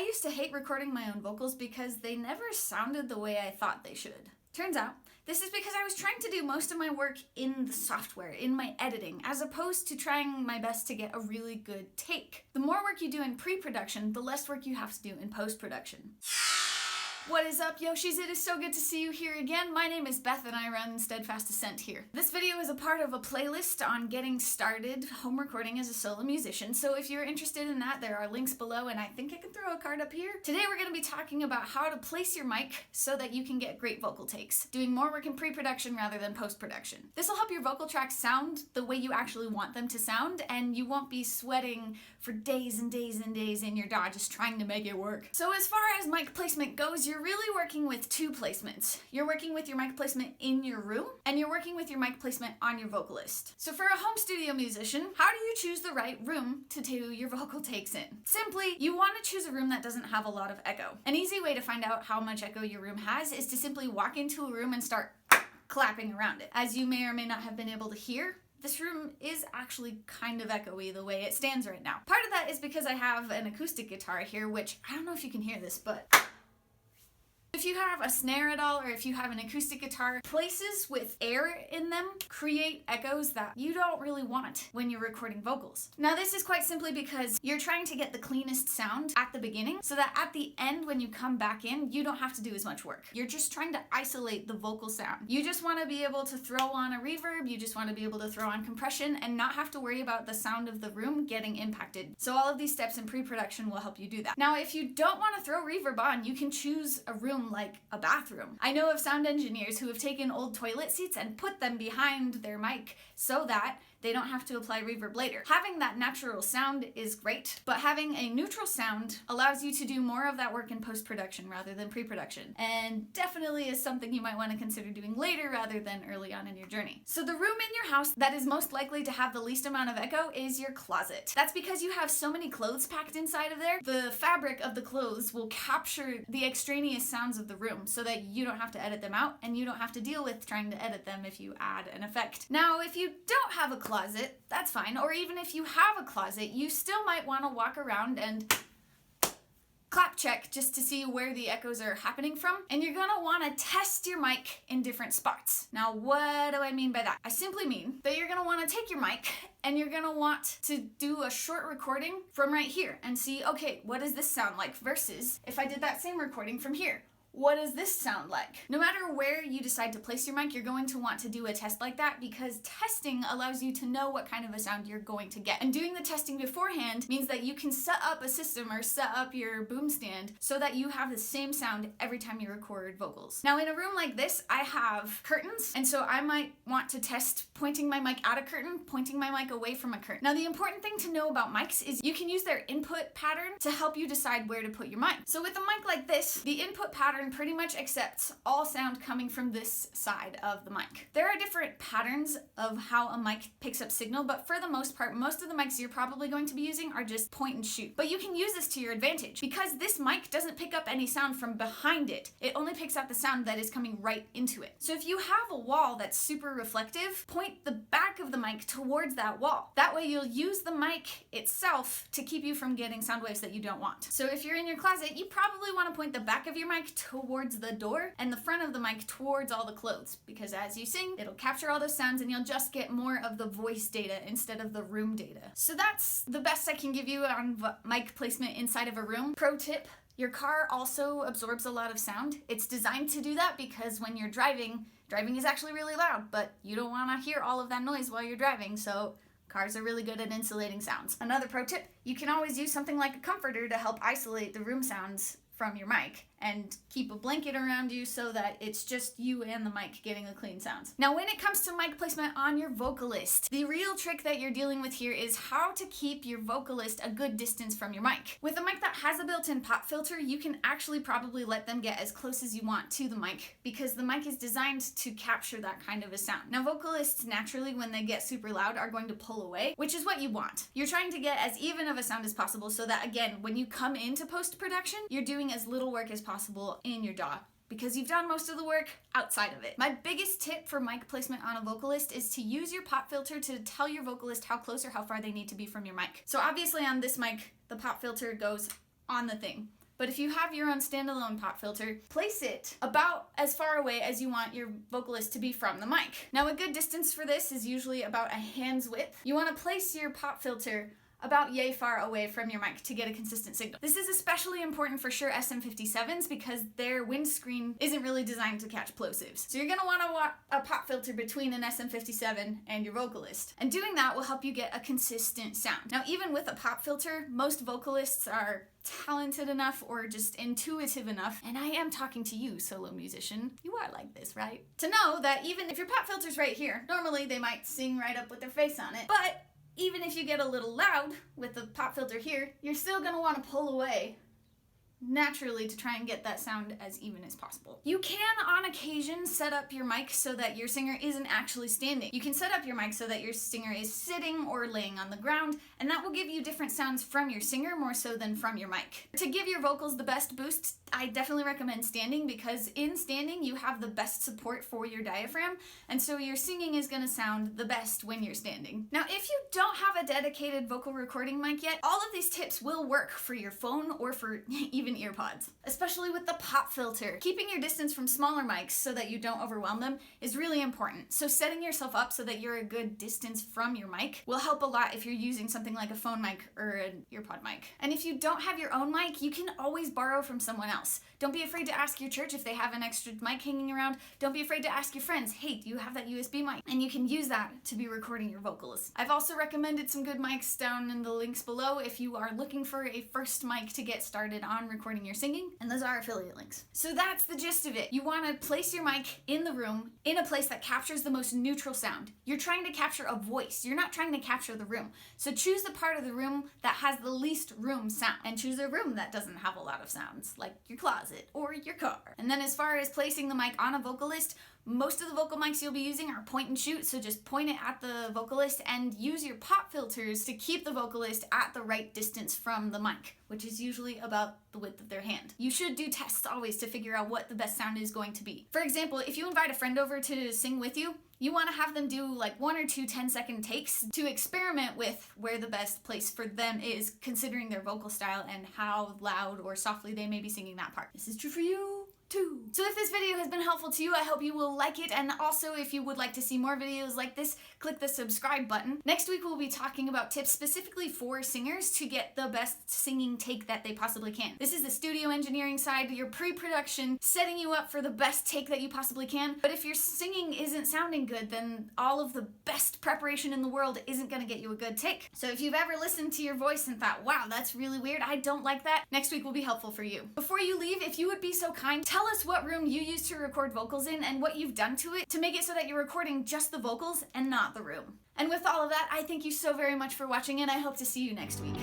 used to hate recording my own vocals because they never sounded the way I thought they should. Turns out, this is because I was trying to do most of my work in the software, in my editing, as opposed to trying my best to get a really good take. The more work you do in pre-production, the less work you have to do in post-production. What is up, Yoshis? It is so good to see you here again. My name is Beth and I run Steadfast Ascent here. This video is a part of a playlist on getting started home recording as a solo musician, so if you're interested in that, there are links below, and I think I can throw a card up here. Today we're going to be talking about how to place your mic so that you can get great vocal takes, doing more work in pre-production rather than post-production. This will help your vocal tracks sound the way you actually want them to sound, and you won't be sweating for days and days and days in your DAW just trying to make it work. So as far as mic placement goes, you're really working with two placements. You're working with your mic placement in your room, and you're working with your mic placement on your vocalist. So for a home studio musician, how do you choose the right room to do your vocal takes in? Simply, you want to choose a room that doesn't have a lot of echo. An easy way to find out how much echo your room has is to simply walk into a room and start clapping around it. As you may or may not have been able to hear, this room is actually kind of echoey the way it stands right now. Part of that is because I have an acoustic guitar here, which I don't know if you can hear this, but if you have a snare at all, or if you have an acoustic guitar, places with air in them create echoes that you don't really want when you're recording vocals. Now this is quite simply because you're trying to get the cleanest sound at the beginning so that at the end when you come back in, you don't have to do as much work. You're just trying to isolate the vocal sound. You just want to be able to throw on a reverb, you just want to be able to throw on compression and not have to worry about the sound of the room getting impacted. So all of these steps in pre-production will help you do that. Now if you don't want to throw reverb on, you can choose a room like a bathroom. I know of sound engineers who have taken old toilet seats and put them behind their mic so that they don't have to apply reverb later. Having that natural sound is great, but having a neutral sound allows you to do more of that work in post-production rather than pre-production, and definitely is something you might want to consider doing later rather than early on in your journey. So the room in your house that is most likely to have the least amount of echo is your closet. That's because you have so many clothes packed inside of there. The fabric of the clothes will capture the extraneous sounds of the room so that you don't have to edit them out and you don't have to deal with trying to edit them if you add an effect. Now, if you don't have a closet, that's fine. Or even if you have a closet, you still might want to walk around and clap check just to see where the echoes are happening from. And you're gonna want to test your mic in different spots. Now, what do I mean by that? I simply mean that you're gonna want to take your mic and you're gonna want to do a short recording from right here and see, okay, what does this sound like versus if I did that same recording from here. What does this sound like? No matter where you decide to place your mic, you're going to want to do a test like that because testing allows you to know what kind of a sound you're going to get. And doing the testing beforehand means that you can set up a system or set up your boom stand so that you have the same sound every time you record vocals. Now in a room like this, I have curtains, and so I might want to test pointing my mic at a curtain, pointing my mic away from a curtain. Now the important thing to know about mics is you can use their input pattern to help you decide where to put your mic. So with a mic like this, the input pattern pretty much accepts all sound coming from this side of the mic. There are different patterns of how a mic picks up signal, but for the most part, most of the mics you're probably going to be using are just point and shoot. But you can use this to your advantage because this mic doesn't pick up any sound from behind it. It only picks up the sound that is coming right into it. So if you have a wall that's super reflective, point the back of the mic towards that wall. That way you'll use the mic itself to keep you from getting sound waves that you don't want. So if you're in your closet, you probably want to point the back of your mic towards the door and the front of the mic towards all the clothes, because as you sing, it'll capture all those sounds and you'll just get more of the voice data instead of the room data. So that's the best I can give you on mic placement inside of a room. Pro tip: your car also absorbs a lot of sound. It's designed to do that because when you're driving is actually really loud, but you don't want to hear all of that noise while you're driving, so cars are really good at insulating sounds. Another pro tip: you can always use something like a comforter to help isolate the room sounds from your mic and keep a blanket around you so that it's just you and the mic getting the clean sounds. Now when it comes to mic placement on your vocalist, the real trick that you're dealing with here is how to keep your vocalist a good distance from your mic. With a mic that has a built-in pop filter, you can actually probably let them get as close as you want to the mic because the mic is designed to capture that kind of a sound. Now vocalists naturally, when they get super loud, are going to pull away, which is what you want. You're trying to get as even of a sound as possible so that, again, when you come into post-production, you're doing as little work as possible in your DAW because you've done most of the work outside of it. My biggest tip for mic placement on a vocalist is to use your pop filter to tell your vocalist how close or how far they need to be from your mic. So obviously on this mic, the pop filter goes on the thing. But if you have your own standalone pop filter, place it about as far away as you want your vocalist to be from the mic. Now, a good distance for this is usually about a hand's width. You want to place your pop filter about yay far away from your mic to get a consistent signal. This is especially important for Shure SM57s because their windscreen isn't really designed to catch plosives. So you're gonna want a pop filter between an SM57 and your vocalist. And doing that will help you get a consistent sound. Now, even with a pop filter, most vocalists are talented enough or just intuitive enough, and I am talking to you, solo musician, you are like this, right? To know that even if your pop filter's right here, normally they might sing right up with their face on it, but even if you get a little loud with the pop filter here, you're still gonna want to pull away naturally to try and get that sound as even as possible. You can, on occasion, set up your mic so that your singer isn't actually standing. You can set up your mic so that your singer is sitting or laying on the ground, and that will give you different sounds from your singer more so than from your mic. To give your vocals the best boost, I definitely recommend standing because in standing you have the best support for your diaphragm, and so your singing is gonna sound the best when you're standing. Now, if you don't have a dedicated vocal recording mic yet, all of these tips will work for your phone or for even earpods, especially with the pop filter. Keeping your distance from smaller mics so that you don't overwhelm them is really important. So setting yourself up so that you're a good distance from your mic will help a lot if you're using something like a phone mic or an earpod mic. And if you don't have your own mic, you can always borrow from someone else. Don't be afraid to ask your church if they have an extra mic hanging around. Don't be afraid to ask your friends, hey, do you have that USB mic? And you can use that to be recording your vocals. I've also recommended some good mics down in the links below if you are looking for a first mic to get started on recording your singing, and those are affiliate links. So that's the gist of it. You want to place your mic in the room in a place that captures the most neutral sound. You're trying to capture a voice. You're not trying to capture the room. So choose the part of the room that has the least room sound, and choose a room that doesn't have a lot of sounds, like your closet or your car. And then as far as placing the mic on a vocalist, most of the vocal mics you'll be using are point and shoot, so just point it at the vocalist and use your pop filters to keep the vocalist at the right distance from the mic, which is usually about the width of their hand. You should do tests always to figure out what the best sound is going to be. For example, if you invite a friend over to sing with you, you want to have them do like 1 or 2 10-second takes to experiment with where the best place for them is, considering their vocal style and how loud or softly they may be singing that part. This is true for you too. So if this video has been helpful to you, I hope you will like it, and also if you would like to see more videos like this, click the subscribe button. Next week we'll be talking about tips specifically for singers to get the best singing take that they possibly can. This is the studio engineering side, your pre-production, setting you up for the best take that you possibly can. But if your singing isn't sounding good, then all of the best preparation in the world isn't gonna get you a good take. So if you've ever listened to your voice and thought, wow, that's really weird, I don't like that, next week will be helpful for you. Before you leave, if you would be so kind, tell us what room you use to record vocals in and what you've done to it to make it so that you're recording just the vocals and not the room. And with all of that, I thank you so very much for watching, and I hope to see you next week.